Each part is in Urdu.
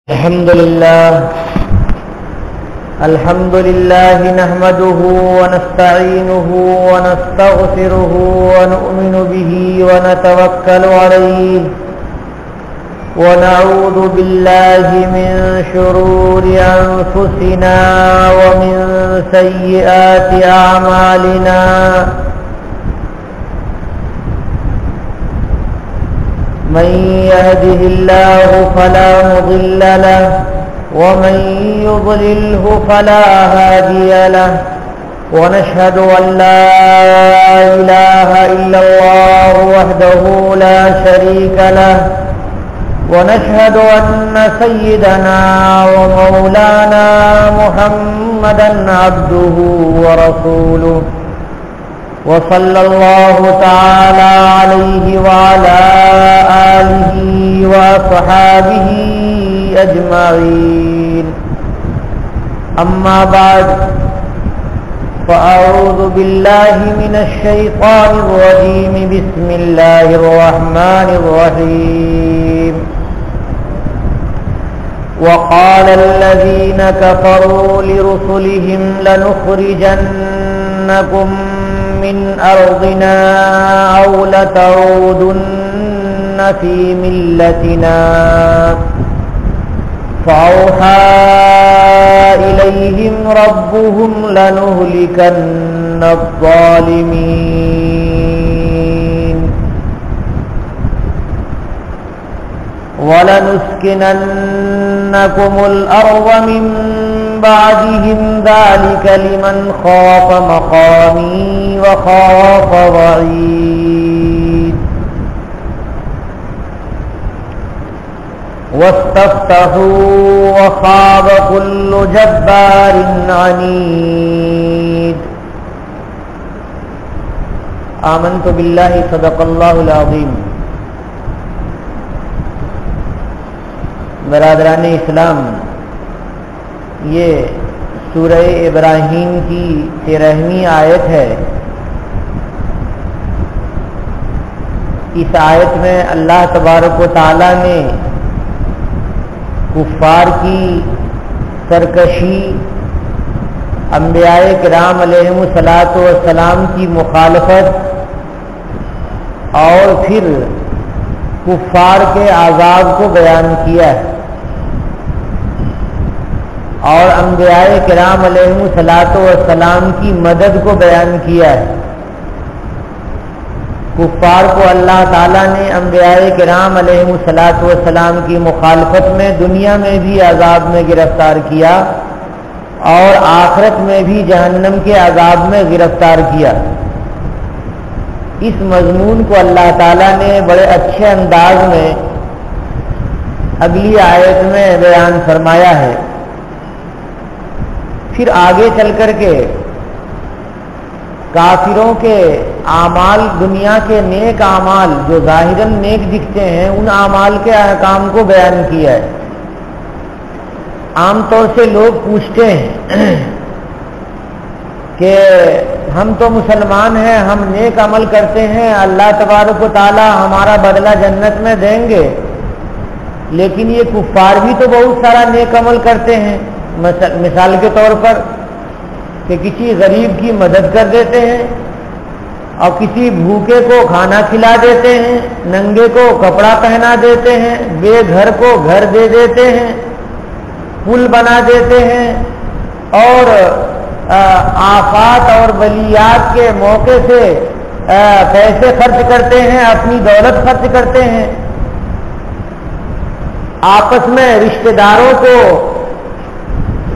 الحمد لله نحمده ونستعينه ونستغفره ونؤمن به ونتوكل عليه ونعوذ بالله من شرور أنفسنا ومن سيئات أعمالنا من يهده الله فلا مضل له ومن يضلله فلا هادي له ونشهد أن لا إله إلا الله وحده لا شريك له ونشهد أن سيدنا ومولانا محمدا عبده ورسوله وصلى الله تعالى عليه وعلى آله وصحابه أجمعين أما بعد فأعوذ بالله من الشيطان الرجيم بسم الله الرحمن الرحيم وقال الذين كفروا لرسلهم لنخرجنكم من أرضنا أو لتعودن في ملتنا فأوحى إليهم ربهم لنهلكن الظالمين ولنسكننكم الأرض من بعدهم ذلك لمن خاف مقامي وخاف وعيد واستفتحوا وخاب كل جبار عنيد آمنت بالله صدق الله العظيم. برادران اسلام، یہ سورہ ابراہیم کی 13ویں آیت ہے. اس آیت میں اللہ تبارک و تعالی نے کفار کی سرکشی، انبیاء کرام علیہم الصلاۃ والسلام کی مخالفت اور پھر کفار کے عذاب کو بیان کیا ہے، اور انبیاء کرام علیہم الصلاۃ والسلام کی مدد کو بیان کیا ہے. کفار کو اللہ تعالیٰ نے انبیاء کرام علیہم الصلاۃ والسلام کی مخالفت میں دنیا میں بھی عذاب میں گرفتار کیا اور آخرت میں بھی جہنم کے عذاب میں گرفتار کیا. اس مضمون کو اللہ تعالیٰ نے بڑے اچھے انداز میں اگلی آیت میں بیان فرمایا ہے. پھر آگے چل کر کے کافروں کے اعمال، دنیا کے نیک اعمال جو ظاہراً نیک دکھتے ہیں، ان اعمال کے احکام کو بیان کیا ہے. عام طور سے لوگ پوچھتے ہیں کہ ہم تو مسلمان ہیں، ہم نیک عمل کرتے ہیں، اللہ تبارک و تعالی ہمارا بدلہ جنت میں دیں گے، لیکن یہ کفار بھی تو بہت سارا نیک عمل کرتے ہیں. مثال کے طور پر کہ کسی غریب کی مدد کر دیتے ہیں، اور کسی بھوکے کو کھانا کھلا دیتے ہیں، ننگے کو کپڑا پہنا دیتے ہیں، بے گھر کو گھر دے دیتے ہیں، پل بنا دیتے ہیں، اور آفات اور بلیات کے موقع سے پیسے خرچ کرتے ہیں، اپنی دولت خرچ کرتے ہیں، آپس میں رشتہ داروں کو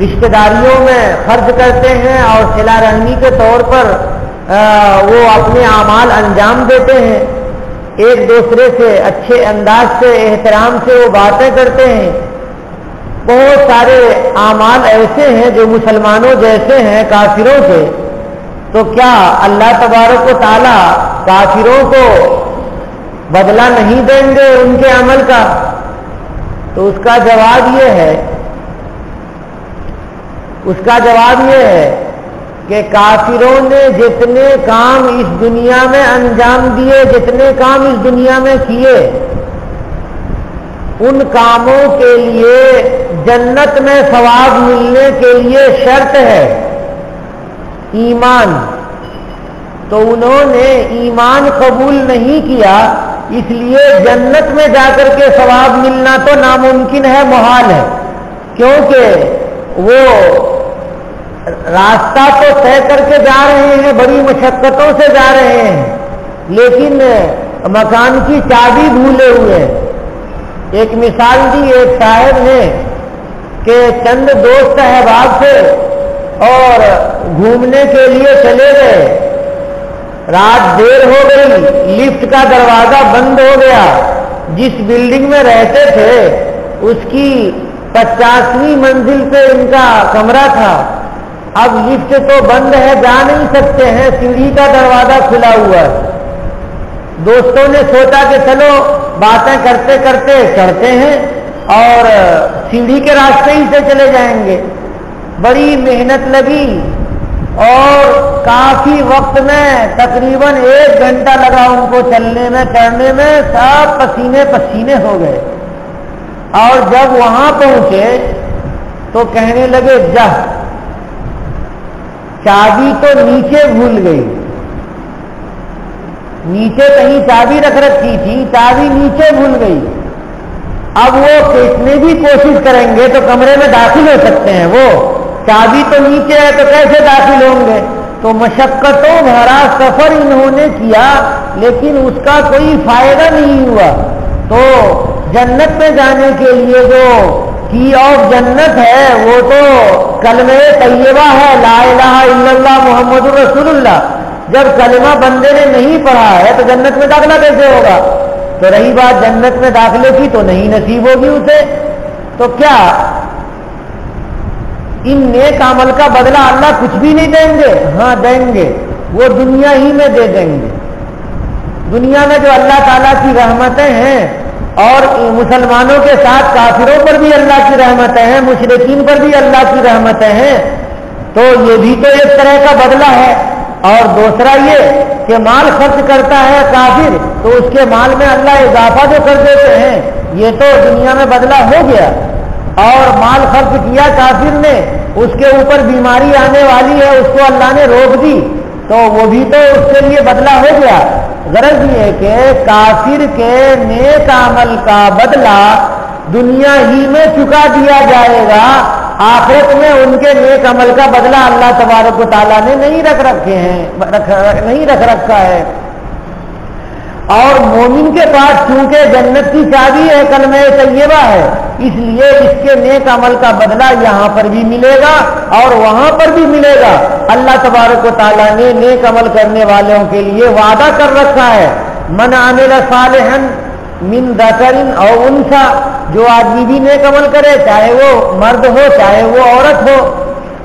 رشتہ داریوں میں خرچ کرتے ہیں، اور صلہ رحمی کے طور پر وہ اپنے اعمال انجام دیتے ہیں. ایک دوسرے سے اچھے انداز سے، احترام سے وہ باتیں کرتے ہیں. بہت سارے اعمال ایسے ہیں جو مسلمانوں جیسے ہیں کافروں سے. تو کیا اللہ تبارک و تعالی کافروں کو بدلہ نہیں دیں گے ان کے عمل کا؟ تو اس کا جواب یہ ہے کہ کافروں نے جتنے کام اس دنیا میں انجام دیے، جتنے کام اس دنیا میں کیے، ان کاموں کے لیے جنت میں ثواب ملنے کے لیے شرط ہے ایمان، تو انہوں نے ایمان قبول نہیں کیا، اس لیے جنت میں جا کر کے ثواب ملنا تو ناممکن ہے، محال ہے، کیونکہ وہ راستہ تو طے کر کے جا رہے ہیں، بڑی مشقتوں سے جا رہے ہیں، لیکن مکان کی چابی بھولے ہوئے۔ ایک مثال دی ایک صاحب نے کہ چند دوست احباب سے اور گھومنے کے لیے چلے گئے، رات دیر ہو گئی، لفٹ کا دروازہ بند ہو گیا، جس بلڈنگ میں رہتے تھے اس کی 50ویں منزل پہ ان کا کمرہ تھا، اب لفٹ تو بند ہے، جا نہیں سکتے ہیں، سیڑھی کا دروازہ کھلا ہوا ہے۔ دوستوں نے سوچا کہ چلو باتیں کرتے کرتے چڑھتے ہیں اور سیڑھی کے راستے ہی سے چلے جائیں گے۔ بڑی محنت لگی اور کافی وقت میں تقریباً 1 گھنٹہ لگا ان کو چلنے میں، چڑھنے میں، سب پسینے پسینے ہو گئے، اور جب وہاں پہنچے تو کہنے لگے جا چابی تو نیچے بھول گئی، نیچے کہیں چابی رکھ رکھی تھی، چابی نیچے بھول گئی۔ اب وہ کتنی بھی کوشش کریں گے تو کمرے میں داخل ہو سکتے ہیں، وہ چابی تو نیچے ہے تو کیسے داخل ہوں گے؟ تو مشقتوں بھرا سفر انہوں نے کیا لیکن اس کا کوئی فائدہ نہیں ہوا۔ تو جنت میں جانے کے لیے جو کی آف جنت ہے وہ تو کلمہ طیبہ ہے، لا الہ الا اللہ محمد رسول اللہ۔ جب کلمہ بندے نے نہیں پڑھا ہے تو جنت میں داخلہ کیسے ہوگا؟ تو رہی بات جنت میں داخلے کی تو نہیں نصیب ہوگی اسے، تو کیا ان نیک عمل کا بدلہ اللہ کچھ بھی نہیں دیں گے؟ ہاں دیں گے، وہ دنیا ہی میں دے دیں گے۔ دنیا میں جو اللہ تعالیٰ کی رحمتیں ہیں، اور مسلمانوں کے ساتھ کافروں پر بھی اللہ کی رحمتیں ہیں، مشرکین پر بھی اللہ کی رحمتیں ہیں، تو یہ بھی تو ایک طرح کا بدلہ ہے۔ اور دوسرا یہ کہ مال خرچ کرتا ہے کافر تو اس کے مال میں اللہ اضافہ جو کر دیتے ہیں، یہ تو دنیا میں بدلہ ہو گیا۔ اور مال خرچ کیا کافر نے، اس کے اوپر بیماری آنے والی ہے، اس کو اللہ نے روک دی، تو وہ بھی تو اس کے لیے بدلہ ہو گیا۔ غرض یہ کہ کافر کے نیک عمل کا بدلہ دنیا ہی میں چکا دیا جائے گا، آخرت میں ان کے نیک عمل کا بدلہ اللہ تبارک و تعالیٰ نے نہیں رکھ رکھا ہے۔ اور مومن کے پاس چونکہ جنت کی چابی ہے، کلمہ طیبہ ہے، اس لیے اس کے نیک عمل کا بدلہ یہاں پر بھی ملے گا اور وہاں پر بھی ملے گا۔ اللہ تبارک و تعالیٰ نے نیک عمل کرنے والوں کے لیے وعدہ کر رکھا ہے، من عمل صالحا من ذکر او انثى، جو آدمی بھی نیک عمل کرے، چاہے وہ مرد ہو چاہے وہ عورت ہو،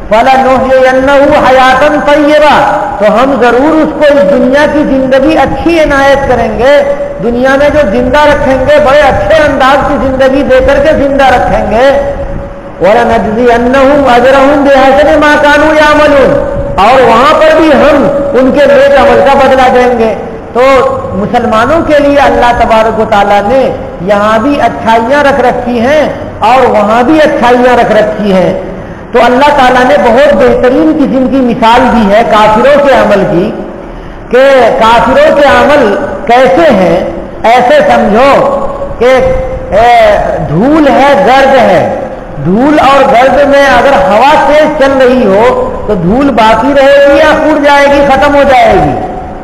فَلَنُحْيِيَنَّهُ حَيَاةً طَيِّبَةً، تو ہم ضرور اس کو اس دنیا کی زندگی اچھی عنایت کریں گے، دنیا میں جو زندہ رکھیں گے بڑے اچھے انداز کی زندگی دے کر کے زندہ رکھیں گے۔ وَلَنَجْزِيَنَّهُمْ أَجْرَهُمْ بِأَحْسَنِ مَا كَانُوا يَعْمَلُونَ، اور وہاں پر بھی ہم ان کے نیک عمل کا بدلہ دیں گے۔ تو مسلمانوں کے لیے اللہ تبارک و تعالیٰ نے یہاں بھی اچھائیاں رکھ رکھی ہیں اور وہاں بھی اچھائیاں رکھ رکھی ہیں۔ تو اللہ تعالیٰ نے بہت بہترین قسم کی مثال دی ہے کافروں کے عمل کی، کہ کافروں کے عمل کیسے ہیں۔ ایسے سمجھو کہ دھول ہے، گرد ہے، دھول اور گرد میں اگر ہوا تیز چل رہی ہو تو دھول باقی رہے گی یا اڑ جائے گی، ختم ہو جائے گی؟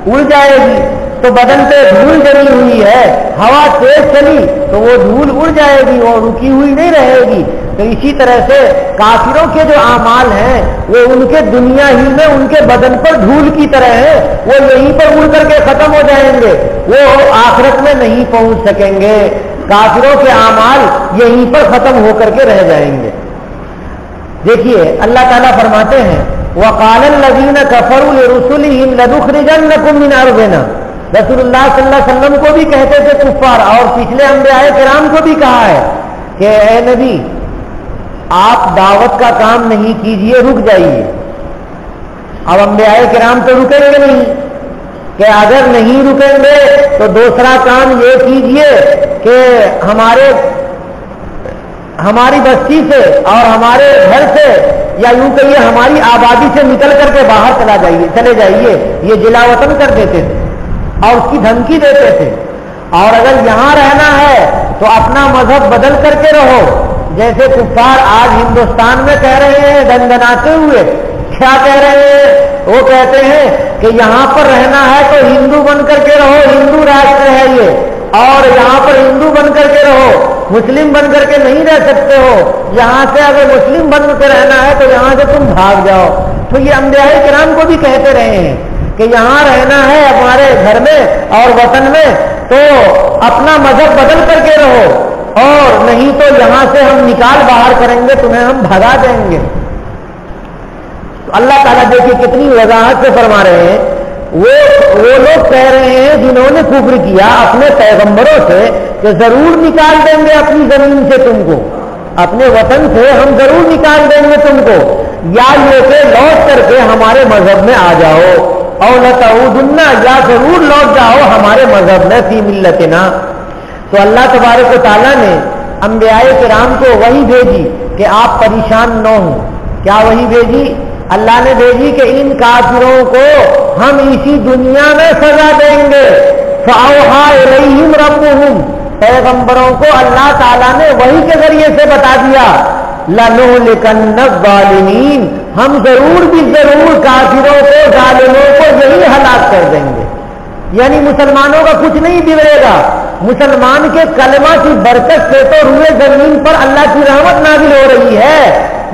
اڑ جائے گی۔ تو بدن پہ دھول جمی ہوئی ہے، ہوا تیز چلی تو وہ دھول اڑ جائے گی، وہ رکی ہوئی نہیں رہے گی۔ تو اسی طرح سے کافروں کے جو اعمال ہیں وہ ان کے دنیا ہی میں ان کے بدن پر دھول کی طرح ہے، وہ یہیں پر اڑ کر کے ختم ہو جائیں گے، وہ آخرت میں نہیں پہنچ سکیں گے۔ کافروں کے اعمال یہیں پر ختم ہو کر کے رہ جائیں گے۔ دیکھیے اللہ تعالیٰ فرماتے ہیں وَقَالَ الَّذِينَ كَفَرُوا لِرُسُلِهِمْ لَنُخْرِجَنَّكُم مِّنْ أَرْضِنَا، رسول اللہ صلی اللہ علیہ وسلم کو بھی کہتے تھے کفار، اور پچھلے انبیاء کرام کو بھی کہا ہے کہ اے نبی آپ دعوت کا کام نہیں کیجئے، رک جائیے۔ اب انبیاء کرام تو رکیں گے نہیں، کہ اگر نہیں رکیں گے تو دوسرا کام یہ کیجئے کہ ہماری بستی سے اور ہمارے گھر سے یا یوں کہیے ہماری آبادی سے نکل کر کے باہر چلے جائیے، یہ جلا وطن کر دیتے تھے اور اس کی دھمکی دیتے تھے. اور اگر یہاں رہنا ہے تو اپنا مذہب بدل کر کے رہو، جیسے کفار آج ہندوستان میں کہہ رہے ہیں دندناتے ہوئے. کیا کہہ رہے ہیں؟ وہ کہتے ہیں کہ یہاں پر رہنا ہے تو ہندو بن کر کے رہو، ہندو راشٹر ہے یہ، اور یہاں پر ہندو بن کر کے رہو، مسلم بن کر کے نہیں رہ سکتے ہو. یہاں سے اگر مسلم بن کے رہنا ہے تو یہاں سے تم بھاگ جاؤ. تو یہ انبیاء کرام کو بھی کہتے رہے ہیں کہ یہاں رہنا ہے ہمارے گھر میں اور وطن میں تو اپنا مذہب بدل کر کے رہو، اور نہیں تو یہاں سے ہم نکال باہر کریں گے، تمہیں ہم بھگا دیں گے. تو اللہ تعالیٰ دیکھیے کتنی وضاحت سے فرما رہے ہیں. وہ لوگ کہہ رہے ہیں جنہوں نے کفر کیا اپنے پیغمبروں سے کہ ضرور نکال دیں گے اپنی زمین سے تم کو، اپنے وطن سے ہم ضرور نکال دیں گے تم کو، یا یہ کہ لوٹ کر کے ہمارے مذہب میں آ جاؤ، اور لتعودن، یا ضرور لوٹ جاؤ ہمارے مذہب میں، فی ملتنا. تو اللہ تبارک و تعالیٰ نے انبیاء کرام کو وحی بھیجی کہ آپ پریشان نہ ہوں. کیا وحی بھیجی؟ اللہ نے بھیجی کہ ان کافروں کو ہم اسی دنیا میں سزا دیں گے. فاوحا الیہم ربہم، پیغمبروں کو اللہ تعالیٰ نے وحی کے ذریعے سے بتا دیا لنہلکن الظالمین، ہم ضرور بھی ضرور کافروں کو، ظالموں کو یہی ہلاک کر دیں گے. یعنی مسلمانوں کا کچھ نہیں بگڑے گا. مسلمان کے کلمہ کی برکت سے تو روئے زمین پر اللہ کی رحمت نازل ہو رہی ہے.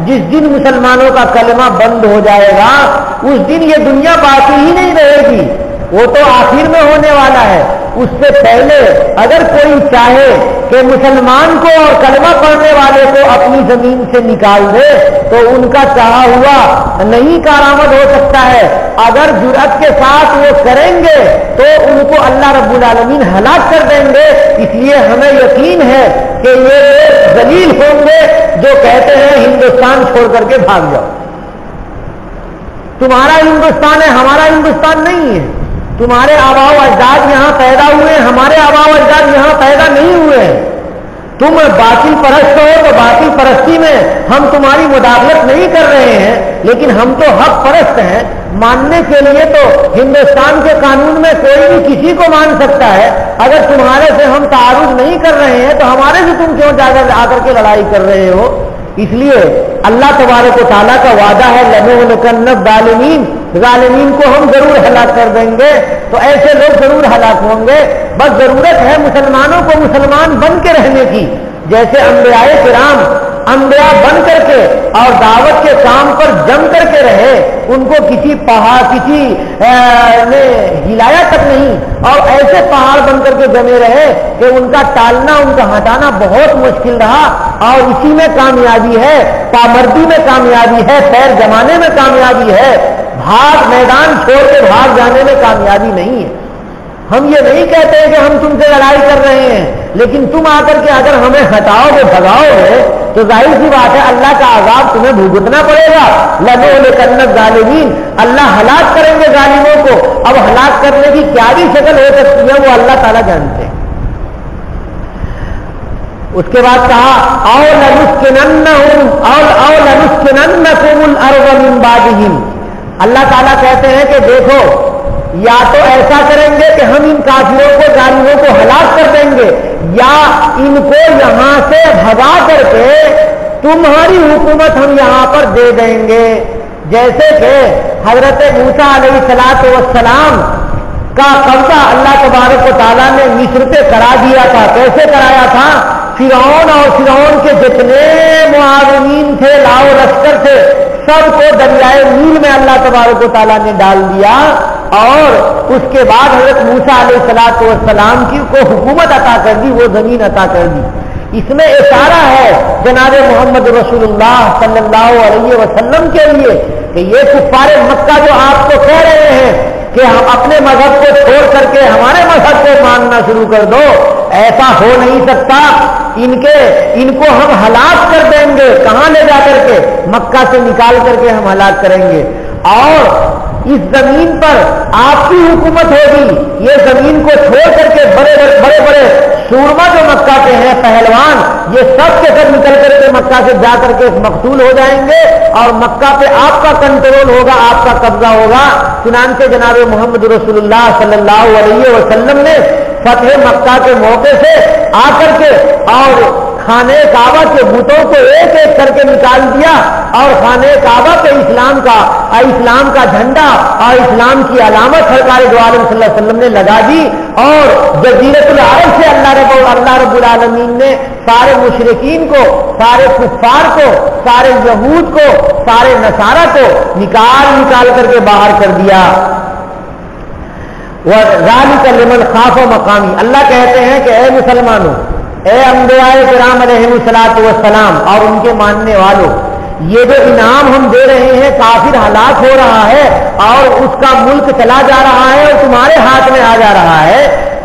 جس دن مسلمانوں کا کلمہ بند ہو جائے گا اس دن یہ دنیا باقی ہی نہیں رہے گی، وہ تو آخر میں ہونے والا ہے. اس سے پہلے اگر کوئی چاہے کہ مسلمان کو اور کلمہ پڑھنے والے کو اپنی زمین سے نکال دے تو ان کا چاہا ہوا نہیں کارآمد ہو سکتا ہے. اگر جرأت کے ساتھ وہ کریں گے تو ان کو اللہ رب العالمین ہلاک کر دیں گے. اس لیے ہمیں یقین ہے کہ یہ ذلیل ہوں گے جو کہتے ہیں ہندوستان چھوڑ کر کے بھاگ جاؤ. تمہارا ہندوستان ہے، ہمارا ہندوستان نہیں ہے. تمہارے آباء و اجداد یہاں پیدا ہوئے ہیں، ہمارے آباء و اجداد یہاں پیدا نہیں ہوئے ہیں. تم باطل پرست ہو تو باطل پرستی میں ہم تمہاری مداخلت نہیں کر رہے ہیں، لیکن ہم تو حق پرست ہیں. ماننے کے لیے تو ہندوستان کے قانون میں کوئی بھی کسی کو مان سکتا ہے. اگر تمہارے سے ہم تعارض نہیں کر رہے ہیں تو ہمارے سے تم کیوں آ کر کے لڑائی کر رہے ہو؟ اس لیے اللہ تبارک و تعالیٰ کا وعدہ ہے لنہلکن الظالمین، ظالمین کو ہم ضرور ہلاک کر دیں گے. تو ایسے لوگ ضرور ہلاک ہوں گے. بس ضرورت ہے مسلمانوں کو مسلمان بن کے رہنے کی، جیسے انبیاء کرام انبیاء بن کر کے اور دعوت کے کام پر جم کر کے رہے. ان کو کسی پہاڑ نے ہلایا تک نہیں، اور ایسے پہاڑ بن کر کے جمے رہے کہ ان کا ٹالنا، ان کا ہٹانا بہت مشکل رہا. اور اسی میں کامیابی ہے، پامردی میں کامیابی ہے، پیر جمانے میں کامیابی ہے، بھاگ میدان چھوڑ کے بھاگ جانے میں کامیابی نہیں ہے. ہم یہ نہیں کہتے کہ ہم تم سے لڑائی کر رہے ہیں، لیکن تم آ کر کے اگر ہمیں ہٹاؤ گے، بھگاؤ گے تو ظاہر سی بات ہے اللہ کا عذاب تمہیں بھگتنا پڑے گا. لنہلکن الظالمین، اللہ ہلاک کریں گے ظالموں کو. اب ہلاک کرنے کی کیا بھی شکل ہو سکتی ہے وہ اللہ تعالیٰ جانتے ہیں. اس کے بعد کہا او لنسکننکم الارض من بعدہم. اللہ تعالیٰ کہتے ہیں کہ دیکھو، یا تو ایسا کریں گے کہ ہم ان کافروں کو، ظالموں کو ہلاک کر دیں گے، یا ان کو یہاں سے بھگا کر کے تمہاری حکومت ہم یہاں پر دے دیں گے. جیسے کہ حضرت موسیٰ علیہ السلام کا قبضہ اللہ تبارک و تعالیٰ نے مصر پہ کرا دیا تھا. کیسے کرایا تھا؟ فرعون اور فرعون کے جتنے معاونین تھے، لاؤ لشکر تھے، سب کو دریائے نیل میں اللہ تبارک و تعالیٰ نے ڈال دیا. اور اس کے بعد حضرت موسیٰ علیہ السلام کی کو حکومت عطا کر دی، وہ زمین عطا کر دی. اس میں اشارہ ہے جناب محمد رسول اللہ صلی اللہ علیہ وسلم کے لیے کہ یہ کفار مکہ جو آپ کو کہہ رہے ہیں کہ ہم اپنے مذہب کو چھوڑ کر کے ہمارے مذہب کو ماننا شروع کر دو، ایسا ہو نہیں سکتا. ان کو ہم ہلاک کر دیں گے. کہاں لے جا کر کے؟ مکہ سے نکال کر کے ہم ہلاک کریں گے. اور اس زمین پر آپ کی حکومت ہوگی، یہ زمین کو چھوڑ کر کے بڑے بڑے سورما جو مکہ کے ہیں پہلوان، یہ سب کے سب نکل کر کے مکہ سے جا کر کے مقتول ہو جائیں گے اور مکہ پہ آپ کا کنٹرول ہوگا، آپ کا قبضہ ہوگا۔ چنانچہ جناب محمد رسول اللہ صلی اللہ علیہ وسلم نے فتح مکہ کے موقع سے آ کر کے اور خانہ کعبہ کے بتوں کو ایک ایک کر کے نکال دیا اور خانہ کعبہ پہ اسلام کا جھنڈا اور اسلام کی علامت سرکار دو عالم صلی اللہ علیہ وسلم نے لگا دی، اور جزیرۃ العرب سے اللہ رب العالمین نے سارے مشرکین کو، سارے کفار کو، سارے یہود کو، سارے نصارہ کو نکال کر کے باہر کر دیا۔ وَذَلِكَ لِمَنْ خَافَ مَقَامِي، اللہ کہتے ہیں کہ اے مسلمانوں، اے انبیاء کرام علیہ الصلوۃ والسلام اور ان کے ماننے والوں، یہ جو انعام ہم دے رہے ہیں، کافر ہلاک ہو رہا ہے اور اس کا ملک چلا جا رہا ہے اور تمہارے ہاتھ میں آ جا رہا ہے،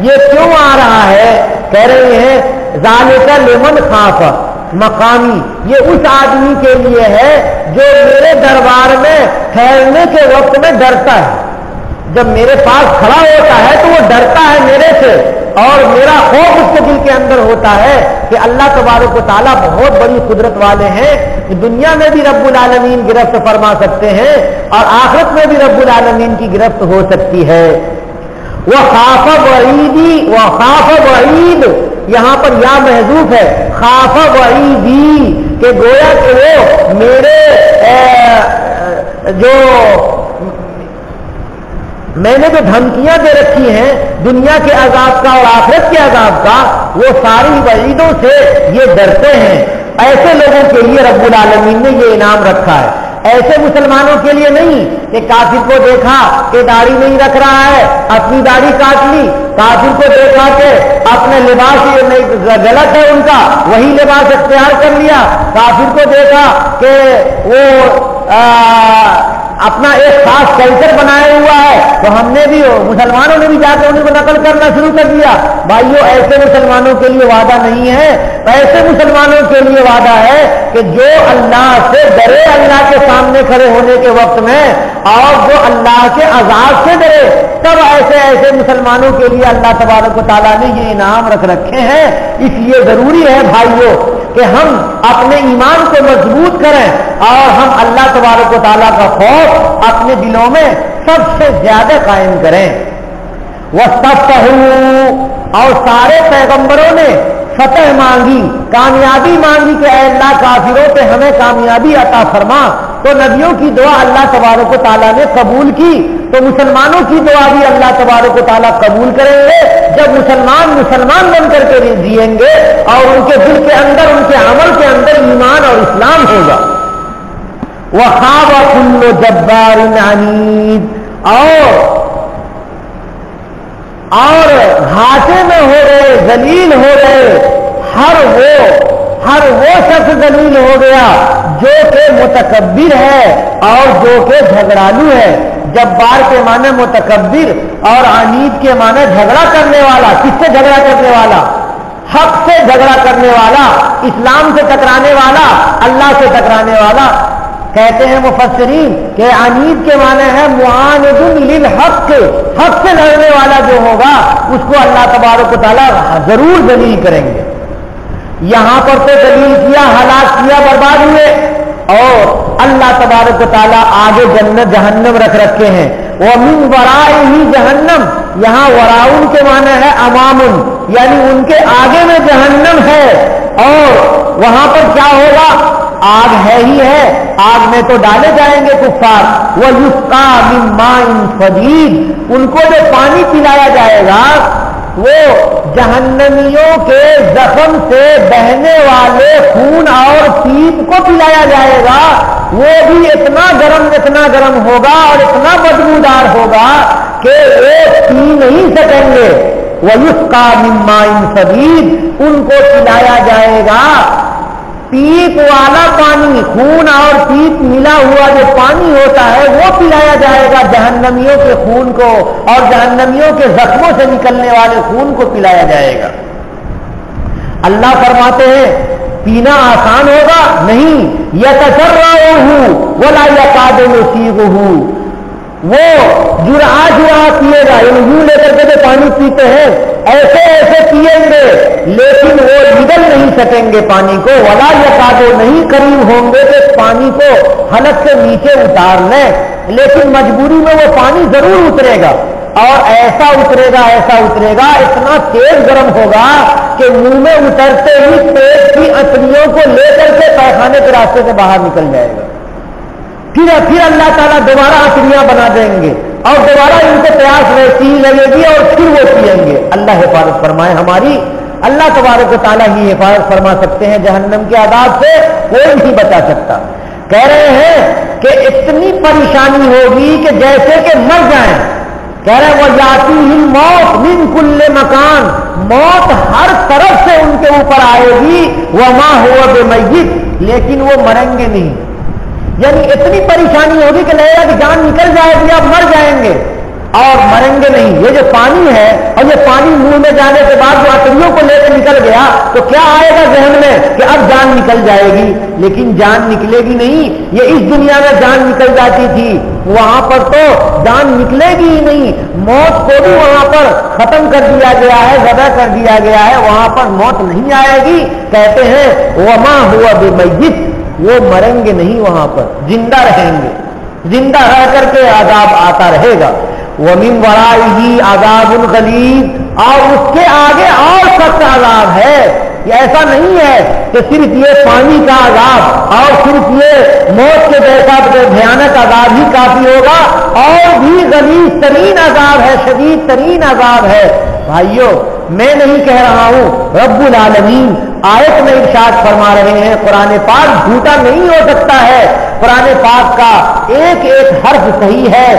یہ کیوں آ رہا ہے؟ کہہ رہے ہیں ذالک لمن خاف مقامی، یہ اس آدمی کے لیے ہے جو میرے دربار میں ٹھہرنے کے وقت میں ڈرتا ہے۔ جب میرے پاس کھڑا ہوتا ہے تو وہ ڈرتا ہے میرے سے، اور میرا خوف اس کے دل کے اندر ہوتا ہے کہ اللہ تبارک و تعالیٰ بہت بڑی قدرت والے ہیں، کہ دنیا میں بھی رب العالمین گرفت فرما سکتے ہیں اور آخرت میں بھی رب العالمین کی گرفت ہو سکتی ہے۔ وخاف وعیدی، وخاف وعید، یہاں پر یا محذوف ہے، خاف وعیدی، کہ گویا کہ وہ میرے جو میں نے جو دھمکیاں دے رکھی ہیں دنیا کے عذاب کا اور آخرت کے عذاب کا، وہ ساری وعیدوں سے یہ ڈرتے ہیں۔ ایسے لوگوں کے لیے رب العالمین نے یہ انعام رکھا ہے، ایسے مسلمانوں کے لیے نہیں کہ کافر کو دیکھا کہ داڑھی نہیں رکھ رہا ہے، اپنی داڑھی کاٹ لی، کافر کو دیکھا کہ اپنے لباس غلط ہے ان کا، وہی لباس اختیار کر لیا، کافر کو دیکھا کہ وہ اپنا ایک خاص کلچر بنایا ہوا ہے تو ہم نے بھی، مسلمانوں نے بھی جا کے انہیں کو نقل کرنا شروع کر دیا۔ بھائیو، ایسے مسلمانوں کے لیے وعدہ نہیں ہے، ایسے مسلمانوں کے لیے وعدہ ہے کہ جو اللہ سے ڈرے اللہ کے سامنے کھڑے ہونے کے وقت میں، اور جو اللہ کے عذاب سے ڈرے، تب ایسے مسلمانوں کے لیے اللہ تبارک و تعالیٰ نے یہ انعام رکھ رکھے ہیں۔ اس لیے ضروری ہے بھائیو کہ ہم اپنے ایمان کو مضبوط کریں اور ہم اللہ تبارک و تعالیٰ کا خوف اپنے دلوں میں سب سے زیادہ قائم کریں۔ وَاسْتَفْتَحُوا، اور سارے پیغمبروں نے فتح مانگی، کامیابی مانگی کہ اے اللہ کافروں پہ ہمیں کامیابی عطا فرما، تو نبیوں کی دعا اللہ تبارک و تعالیٰ نے قبول کی، تو مسلمانوں کی دعا بھی اللہ تبارک و تعالیٰ قبول کریں گے جب مسلمان بن کر کے جیئیں گے اور ان کے دل کے اندر، ان کے عمل کے اندر ایمان اور اسلام ہوگا۔ وَخَابَ كُلُّ جَبَّارٍ عَنِيدٍ، اور گھاٹے میں ہو گئے، ذلیل ہو گئے، ہر وہ شخص ذلیل ہو گیا جو کہ متکبر ہے اور جو کہ جھگڑالو ہے۔ جبار کے معنی متکبر اور عنید کے معنی جھگڑا کرنے والا۔ کس سے جھگڑا کرنے والا؟ حق سے جھگڑا کرنے والا، اسلام سے ٹکرانے والا، اللہ سے ٹکرانے والا۔ کہتے ہیں مفسرین کہ عنید کے معنی ہے معاند للحق، حق سے لڑنے والا جو ہوگا اس کو اللہ تبارک و تعالیٰ ضرور ذلیل کریں گے۔ یہاں پر تو ذلیل کیا، ہلاک کیا، برباد ہوئے، اور اللہ تبارک و تعالیٰ آگے جنت جہنم رکھ رکھے ہیں۔ وَمِن وَرَائِهِ جہنم، یہاں وراؤن کے معنی ہے امامن، یعنی ان کے آگے میں جہنم ہے، اور وہاں پر کیا ہوگا؟ آگ ہے ہی ہے، آگ میں تو ڈالے جائیں گے کفار۔ وَيُسْقَىٰ مِن مَّاءٍ صَدِيدٍ، ان کو جو پانی پلایا جائے گا وہ جہنمیوں کے زخم سے بہنے والے خون اور پیپ کو پلایا جائے گا۔ وہ بھی اتنا گرم ہوگا اور اتنا بدبودار ہوگا کہ وہ پی نہیں سکیں گے۔ وَيُسْقَىٰ مِن مَّاءٍ صَدِيدٍ، ان کو پلایا جائے گا پیپ والا پانی، خون اور پیپ ملا ہوا جو پانی ہوتا ہے وہ پلایا جائے گا جہنمیوں کے خون کو، اور جہنمیوں کے زخموں سے نکلنے والے خون کو پلایا جائے گا۔ اللہ فرماتے ہیں پینا آسان ہوگا؟ نہیں، یتجرعہ ولا یکاد یسیغہ، وہ جرعہ پیے گا، یوں لے کر کے جو پانی پیتے ہیں ایسے ایسے پیئیں گے، لیکن وہ نگل نہیں سکیں گے پانی کو، ولا یکادو نہیں قریب ہوں گے کہ پانی کو حلق سے نیچے اتار لیں، لیکن مجبوری میں وہ پانی ضرور اترے گا، اور ایسا اترے گا اتنا تیز گرم ہوگا کہ منہ میں اترتے ہی پیٹ کی اتریوں کو لے کر کے پیخانے کے راستے سے باہر نکل جائے گا۔ پھر اللہ تعالیٰ دوبارہ اتریاں بنا دیں گے اور دوبارہ ان کو پیاس ویسی ہی لگے گی اور پھر وہ پیئیں گے۔ اللہ حفاظت فرمائے ہماری، اللہ تبارک و تعالیٰ ہی حفاظت فرما سکتے ہیں جہنم کے عذاب سے، کوئی نہیں بچا سکتا۔ کہہ رہے ہیں کہ اتنی پریشانی ہوگی کہ جیسے کہ مر جائیں، کہہ رہے ہیں وہ یاتی ہی موت من کل مکان، موت ہر طرف سے ان کے اوپر آئے گی، وما ہوا بمیت، لیکن وہ مریں گے نہیں، یعنی اتنی پریشانی ہوگی کہ لگے گا کہ جان نکل جائے گی، اب مر جائیں گے اور مریں گے نہیں۔ یہ جو پانی ہے اور یہ پانی منہ میں جانے کے بعد جو اتریوں کو لے کے نکل گیا تو کیا آئے گا ذہن میں کہ اب جان نکل جائے گی، لیکن جان نکلے گی نہیں۔ یہ اس دنیا میں جان نکل جاتی تھی، وہاں پر تو جان نکلے گی ہی نہیں، موت کو بھی وہاں پر ختم کر دیا گیا ہے، ذبح کر دیا گیا ہے، وہاں پر موت نہیں آئے گی۔ کہتے ہیں وما ہوا بمیت، وہ مریں گے نہیں، وہاں پر زندہ رہیں گے، زندہ رہ کر کے عذاب آتا رہے گا۔ وَمِن وَرَائِهِ عَذَابٌ غَلِيظٌ، اور اس کے آگے اور سخت عذاب ہے۔ یہ ایسا نہیں ہے کہ صرف یہ پانی کا عذاب اور صرف یہ موت کے جیسا بھیانک عذاب ہی کافی ہوگا، اور بھی غلیظ ترین عذاب ہے، شدید ترین عذاب ہے۔ بھائیو، میں نہیں کہہ رہا ہوں، رب العالمین آیت میں ارشاد فرما رہے ہیں۔ قرآن پاک جھوٹا نہیں ہو سکتا ہے، قرآن پاک کا ایک ایک حرف صحیح ہے۔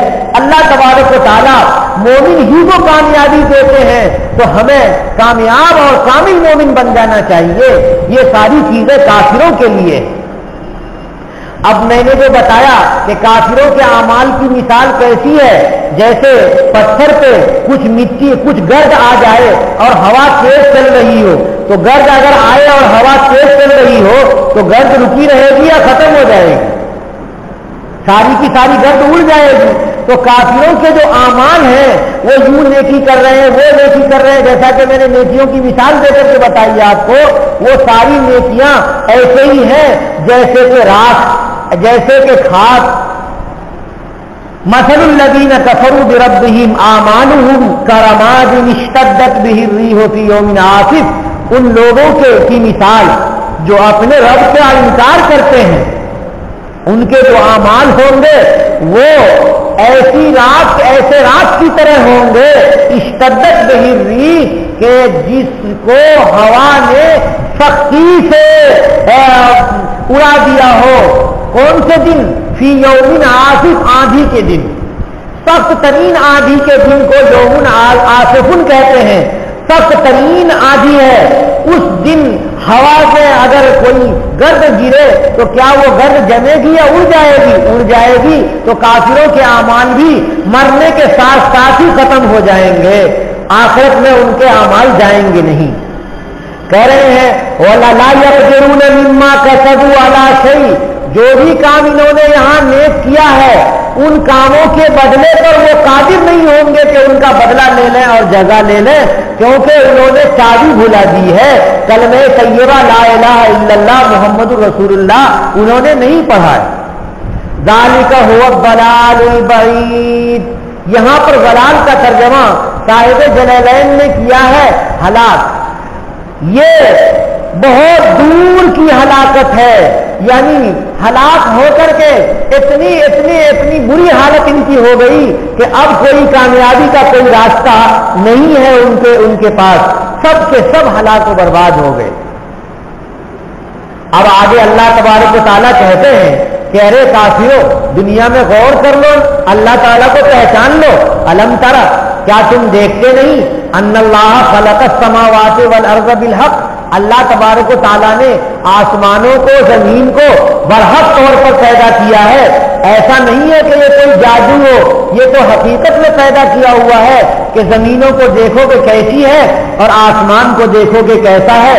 اللہ تبارک و تعالیٰ مومن ہی کو کامیابی دیتے ہیں، تو ہمیں کامیاب اور کامل مومن بن جانا چاہیے۔ یہ ساری چیزیں کافروں کے لیے۔ اب میں نے جو بتایا کہ کافروں کے اعمال کی مثال کیسی ہے، جیسے پتھر پہ کچھ مٹی کچھ گرد آ جائے اور ہوا تیز چل رہی ہو، تو گرد اگر آئے اور ہوا تیز چل رہی ہو تو گرد رکی رہے گی یا ختم ہو جائے گی؟ ساری کی ساری گرد اڑ جائے گی۔ تو کافروں کے جو اعمال ہیں وہ یوں نیکی کر رہے ہیں، وہ نیکی کر رہے ہیں، جیسا کہ میں نے نیکیوں کی مثال دے کر کے بتائی آپ کو، وہ ساری نیکیاں ایسے ہی ہیں جیسے کہ راکھ، جیسے کہ خاک۔ مثل الذین کفروا بربہم اعمالہم کرماد اشتدت بہ الریح فی یوم عاصف، ان لوگوں کی مثال جو اپنے رب کا انکار کرتے ہیں، ان کے جو اعمال ہوں گے وہ ایسی رات ایسے رات کی طرح ہوں گے، اشتدت بہ الریح، کہ جس کو ہوا نے سختی سے اڑا دیا ہو۔ کون سے دن؟ فی یوم عاصف، آندھی کے دن، سخت ترین آندھی کے دن کو یوم عاصفن کہتے ہیں، سخت ترین آندھی ہے۔ اس دن ہوا سے اگر کوئی گرد گرے تو کیا وہ گرد جمے گی یا اڑ جائے گی؟ اڑ جائے گی۔ تو کافروں کے اعمال بھی مرنے کے ساتھ ساتھ ہی ختم ہو جائیں گے، آخرت میں ان کے اعمال جائیں گے نہیں۔ کہہ رہے ہیں وَلَا يَقْدِرُونَ مِمَّا كَسَبُوا عَلَىٰ شَيْءٍ، جو بھی کام انہوں نے یہاں نیک کیا ہے ان کاموں کے بدلے پر وہ قادر نہیں ہوں گے کہ ان کا بدلہ لے لیں اور جزا لے لیں، کیونکہ انہوں نے چابی بھلا دی ہے، کلمہ طیبہ لا الہ الا اللہ محمد رسول اللہ انہوں نے نہیں پڑھا ہے۔ ذالک هو الضلال البعید، یہاں پر ضلال کا ترجمہ صاحب جلالین نے کیا ہے ہلاک۔ یہ بہت دور کی ہلاکت ہے، یعنی ہلاک ہو کر کے اتنی بری حالت ان کی ہو گئی کہ اب کوئی کامیابی کا کوئی راستہ نہیں ہے ان کے پاس، سب کے سب ہلاک و برباد ہو گئے۔ اب آگے اللہ تبارک و تعالیٰ کہتے ہیں کہ ارے کافروں، دنیا میں غور کر لو، اللہ تعالیٰ کو پہچان لو۔ الم ترى، کیا تم دیکھتے نہیں؟ ان اللہ خلق السماوات والارض بالحق، اللہ تبارک و تعالیٰ نے آسمانوں کو زمین کو برحق طور پر پیدا کیا ہے۔ ایسا نہیں ہے کہ یہ کوئی جادو ہو، یہ تو حقیقت میں پیدا کیا ہوا ہے کہ زمینوں کو دیکھو کہ کیسی ہے اور آسمان کو دیکھو کہ کیسا ہے۔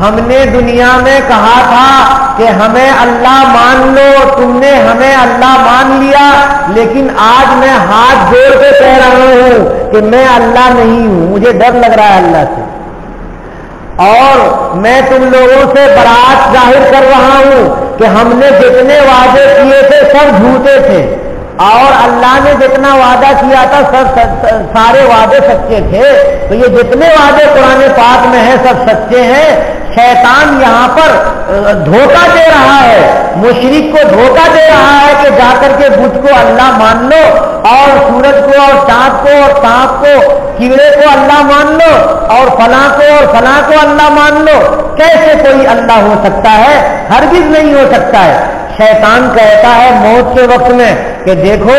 ہم نے دنیا میں کہا تھا کہ ہمیں اللہ مان لو، تم نے ہمیں اللہ مان لیا، لیکن آج میں ہاتھ جوڑ کے کہہ رہا ہوں کہ میں اللہ نہیں ہوں، مجھے ڈر لگ رہا ہے اللہ سے، اور میں تم لوگوں سے برات ظاہر کر رہا ہوں کہ ہم نے جتنے وعدے کیے تھے سب جھوٹے تھے، اور اللہ نے جتنا وعدہ کیا تھا سارے وعدے سچے تھے۔ تو یہ جتنے وعدے قرآن پاک میں ہیں سب سچے ہیں۔ شیطان یہاں پر دھوکہ دے رہا ہے، مشرک کو دھوکہ دے رہا ہے کہ جا کر کے بت کو اللہ مان لو، اور سورج کو اور چاند کو اور سانپ کو کیڑے کو اللہ مان لو، اور فلاں کو اور فلاں کو اللہ مان لو۔ کیسے کوئی اللہ ہو سکتا ہے؟ ہرگز نہیں ہو سکتا ہے۔ شیطان کہتا ہے موت کے وقت میں کہ دیکھو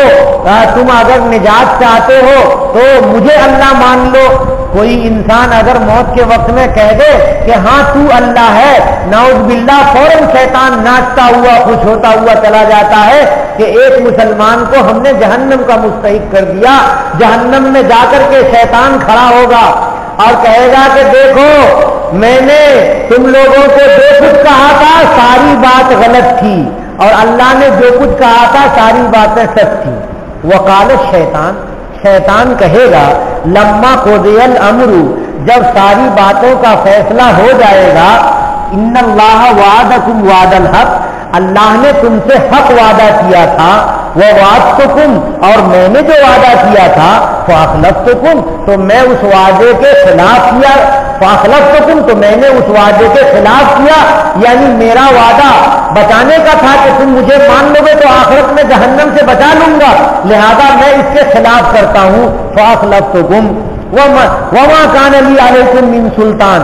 تم اگر نجات چاہتے ہو تو مجھے اللہ مان لو۔ کوئی انسان اگر موت کے وقت میں کہہ دے کہ ہاں تو اللہ ہے، نعوذ باللہ، فوراً شیطان ناچتا ہوا خوش ہوتا ہوا چلا جاتا ہے کہ ایک مسلمان کو ہم نے جہنم کا مستحق کر دیا۔ جہنم میں جا کر کے شیطان کھڑا ہوگا اور کہے گا کہ دیکھو میں نے تم لوگوں کو جو کچھ کہا تھا ساری بات غلط تھی، اور اللہ نے جو کچھ کہا تھا ساری باتیں سچ تھی۔ وقال شیطان کہے گا لما قضی الامر، جب ساری باتوں کا فیصلہ ہو جائے گا، ان اللہ وعدکم وعد الحق، اللہ نے تم سے حق وعدہ کیا تھا، وہ وعدتکم، اور میں نے جو وعدہ کیا تھا، فاخلفتکم، تو میں اس وعدے کے خلاف کیا، فاخلفتکم، تو میں نے اس وعدے کے خلاف کیا، یعنی میرا وعدہ بچانے کا تھا کہ تم مجھے مان لو گے تو آخرت میں جہنم سے بچا لوں گا، لہذا میں اس کے خلاف کرتا ہوں۔ فاخلفتکم وما کان لی علیکم من سلطان،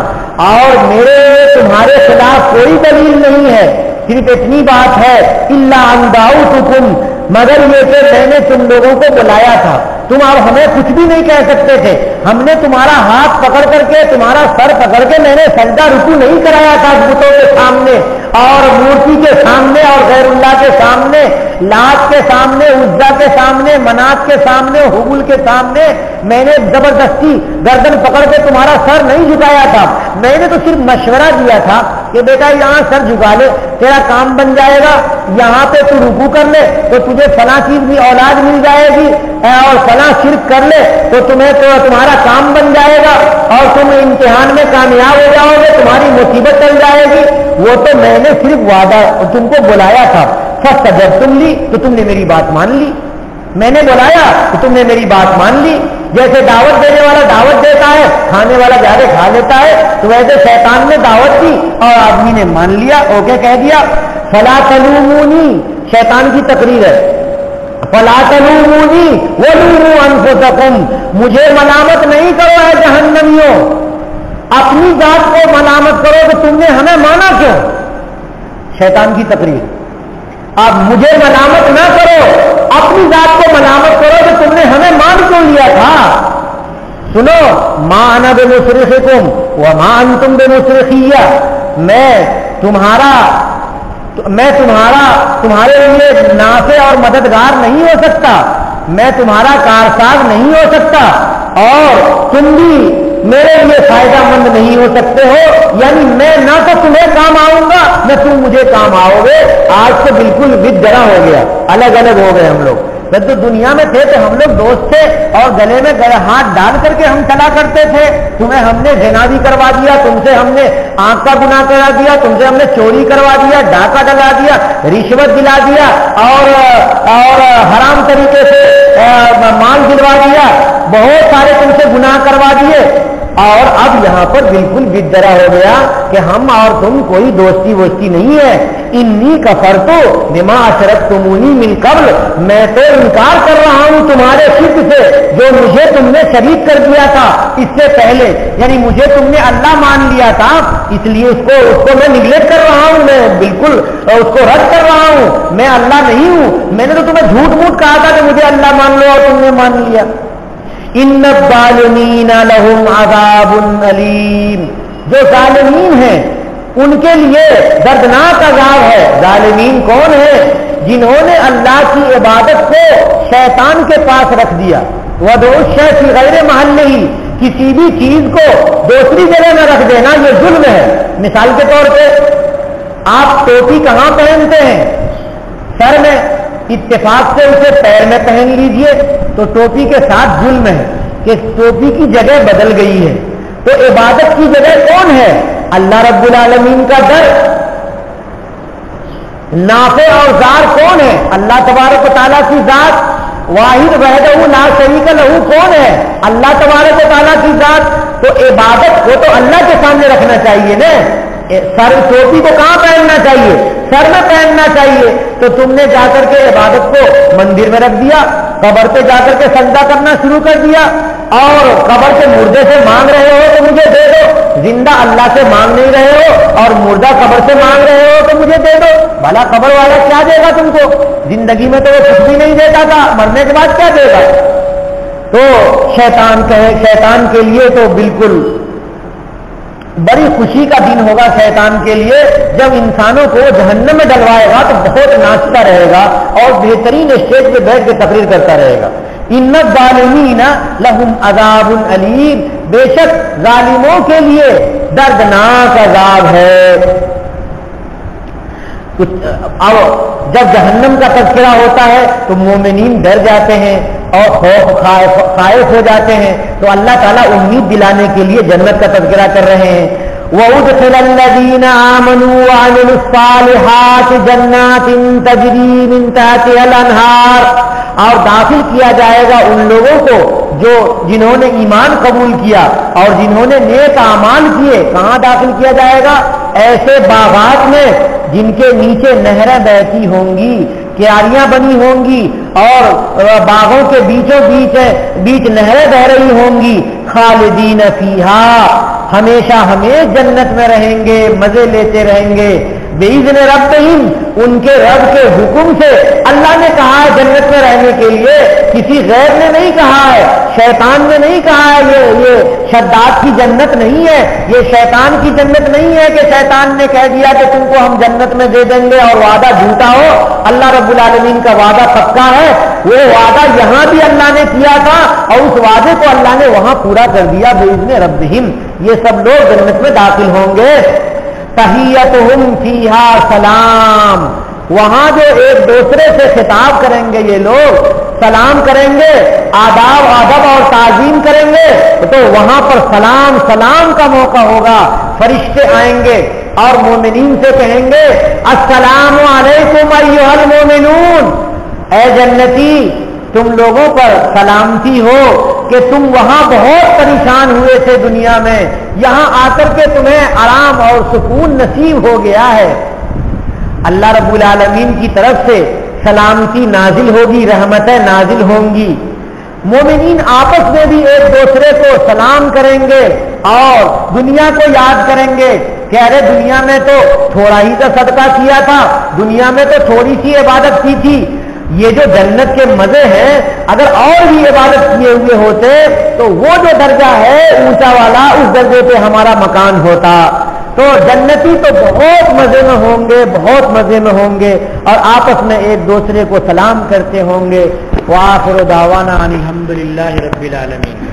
اور میرے لیے تمہارے خلاف کوئی دلیل نہیں ہے، صرف اتنی بات ہے الا ان دعوتکم، مگر یہ کہ میں نے تم لوگوں کو بلایا تھا، تم اب ہمیں کچھ بھی نہیں کہہ سکتے تھے، ہم نے تمہارا ہاتھ پکڑ کر کے تمہارا سر پکڑ کے میں نے سجدہ رکوع نہیں کرایا تھا بتوں کے سامنے اور مورتی کے سامنے اور غیر اللہ کے سامنے، لات کے سامنے، عزا کے سامنے، منات کے سامنے، حبل کے سامنے، میں نے زبردستی گردن پکڑ کے تمہارا سر نہیں جھکایا تھا، میں نے تو صرف مشورہ دیا تھا کہ بیٹا یہاں سر جھکا لے تیرا کام بن جائے گا، یہاں پہ تو رکوع کر لے تو تجھے فلاں چیز کی اولاد مل جائے گی، اور فلاں شرک کر لے تو تمہیں تو تمہارا کام بن جائے گا اور تم امتحان میں کامیاب ہو جاؤ گے، تمہاری مصیبت چل جائے گی۔ وہ تو میں نے صرف وعدہ تم کو بلایا تھا، فاستجبتم لی، تو تم نے میری بات مان لی، میں نے بلایا تو تم نے میری بات مان لی۔ جیسے دعوت دینے والا دعوت دیتا ہے، کھانے والا زیادہ کھا لیتا ہے، تو ویسے شیطان نے دعوت دی اور آدمی نے مان لیا، اوکے کہہ دیا۔ فلا تلومونی، شیطان کی تقریر ہے، فلا تلومونی ولوموا انفسکم، مجھے ملامت نہیں کرو اے جہنمیوں، اپنی ذات کو ملامت کرو کہ تم نے ہمیں مانا کیوں۔ شیطان کی تقریر، اب مجھے ملامت نہ کرو، اپنی ذات کو ملامت کرو کہ تم نے ہمیں مان کیوں لیا تھا۔ سنو، ما انا بمصرخکم وما انتم بمصرخیہ، میں تمہارے لیے نافع اور مددگار نہیں ہو سکتا، میں تمہارا کارساز نہیں ہو سکتا، اور تم بھی میرے لیے فائدہ مند نہیں ہو سکتے ہو، یعنی میں نہ تو تمہیں کام آؤں گا نہ تم مجھے کام آؤ گے۔ آج تو بالکل بد جرا ہو گیا، الگ الگ ہو گئے ہم لوگ۔ جب تو دنیا میں تھے تو ہم لوگ دوست تھے اور گلے میں ہاتھ ڈال کر کے ہم چلا کرتے تھے، تمہیں ہم نے زنا بھی کروا دیا، تم سے ہم نے آنکھ کا گناہ کرا دیا، تم سے ہم نے چوری کروا دیا، ڈاکہ ڈلا دیا، رشوت دلا دیا، اور حرام طریقے سے مال دلوا دیا، بہت سارے تم سے گناہ کروا دیے، اور اب یہاں پر بالکل بدرا ہو گیا کہ ہم اور تم کوئی دوستی ووستی نہیں ہے۔ انی کفرت بما اشرکتمونی من قبل، میں تو انکار کر رہا ہوں تمہارے شرک سے جو مجھے تم نے شریک کر دیا تھا اس سے پہلے، یعنی مجھے تم نے اللہ مان لیا تھا، اس لیے اس کو میں نگلیکٹ کر رہا ہوں، میں بالکل اس کو رد کر رہا ہوں، میں اللہ نہیں ہوں، میں نے تو تمہیں جھوٹ موٹ کہا تھا کہ مجھے اللہ مان لو اور تم نے مان لیا۔ ان الظالمین لہم عذاب علیم، جو ظالمین ہیں ان کے لیے دردناک عذاب ہے۔ ظالمین کون ہیں؟ جنہوں نے اللہ کی عبادت کو شیطان کے پاس رکھ دیا، وضع الشیء فی غیر محلہ، کسی بھی چیز کو دوسری جگہ میں رکھ دینا یہ ظلم ہے. مثال کے طور پہ آپ ٹوپی کہاں پہنتے ہیں؟ سر میں. اتفاق سے اسے پیر میں پہن لیجئے تو ٹوپی کے ساتھ ظلم ہے کہ ٹوپی کی جگہ بدل گئی ہے. تو عبادت کی جگہ کون ہے؟ اللہ رب العالمین کا در. نافع اور زار کون ہے؟ اللہ تبارک و تعالیٰ کی ذات. واحد وحدہ لا شریک لہ کون ہے؟ اللہ تبارک و تعالیٰ کی ذات. تو عبادت کو تو اللہ کے سامنے رکھنا چاہیے نا. سر ٹوپی کو کہاں پہننا چاہیے؟ سر میں پہننا چاہیے. تو تم نے جا کر کے عبادت کو مندر میں رکھ دیا, قبر پہ جا کر کے سجدہ کرنا شروع کر دیا, اور قبر کے مردے سے مانگ رہے ہو تو مجھے دے دو. زندہ اللہ سے مانگ نہیں رہے ہو اور مردہ قبر سے مانگ رہے ہو تو مجھے دے دو. بھلا قبر والا کیا دے گا تم کو؟ زندگی میں تو وہ کچھ بھی نہیں دیتا تھا, مرنے کے بعد کیا دے گا؟ تو شیطان کے لیے تو بالکل بڑی خوشی کا دن ہوگا شیطان کے لیے جب انسانوں کو جہنم میں ڈلوائے گا تو بہت ناچتا رہے گا اور بہترین اسٹیج پہ بیٹھ کے تقریر کرتا رہے گا. ان الظالمین لہم عذاب علیم, بے شک ظالموں کے لیے دردناک عذاب ہے. اب جب جہنم کا تذکرہ ہوتا ہے تو مومنین ڈر جاتے ہیں اور خائف ہو جاتے ہیں. تو اللہ تعالیٰ امید دلانے کے لیے جنت کا تذکرہ کر رہے ہیں. وَأُدْخِلَ الَّذِينَ آمَنُوا وَعَمِلُوا الصَّالِحَاتِ جَنَّاتٍ تَجْرِي مِن تَحْتِهَا الْأَنْهَارُ, اور داخل کیا جائے گا ان لوگوں کو جنہوں نے ایمان قبول کیا اور جنہوں نے نیک اعمال کیے. کہاں داخل کیا جائے گا؟ ایسے باغات میں جن کے نیچے نہریں بہتی ہوں گی, کیاریاں بنی ہوں گی اور باغوں کے بیچ نہریں بہ رہی ہوں گی. خالدین فیہا, ہمیشہ جنت میں رہیں گے, مزے لیتے رہیں گے. بِإِذْنِ رَبِّهِمْ, ان کے رب کے حکم سے. اللہ نے کہا ہے جنت میں رہنے کے لیے, کسی غیر نے نہیں کہا ہے, شیطان نے نہیں کہا ہے. یہ شداد کی جنت نہیں ہے, یہ شیطان کی جنت نہیں ہے کہ شیطان نے کہہ دیا کہ تم کو ہم جنت میں دے دیں گے اور وعدہ جھوٹا ہو. اللہ رب العالمین کا وعدہ پکا ہے. وہ وعدہ یہاں بھی اللہ نے کیا تھا اور اس وعدے کو اللہ نے وہاں پورا کر دیا. بِإِذْنِ رَبِّهِمْ, یہ سب لوگ جنت میں داخل ہوں گے. تحیتہم فیہا سلام, وہاں جو ایک دوسرے سے خطاب کریں گے یہ لوگ, سلام کریں گے, آداب ادب اور تعظیم کریں گے, تو وہاں پر سلام کا موقع ہوگا. فرشتے آئیں گے اور مومنین سے کہیں گے السلام علیکم ایھا المومنون, اے جنتی تم لوگوں پر سلامتی ہو کہ تم وہاں بہت پریشان ہوئے تھے دنیا میں, یہاں آ کر کے تمہیں آرام اور سکون نصیب ہو گیا ہے. اللہ رب العالمین کی طرف سے سلامتی نازل ہوگی, رحمتیں نازل ہوں گی. مومنین آپس میں بھی ایک دوسرے کو سلام کریں گے اور دنیا کو یاد کریں گے کہ ارے دنیا میں تو تھوڑا ہی کا صدقہ کیا تھا, دنیا میں تو تھوڑی سی عبادت کی تھی. یہ جو جنت کے مزے ہیں, اگر اور بھی عبادت کیے ہوئے ہوتے تو وہ جو درجہ ہے اونچا والا, اس درجے پہ ہمارا مکان ہوتا. تو جنتی تو بہت مزے میں ہوں گے, بہت مزے میں ہوں گے اور آپس میں ایک دوسرے کو سلام کرتے ہوں گے. وآخر دعوانا ان الحمد للہ رب العالمین.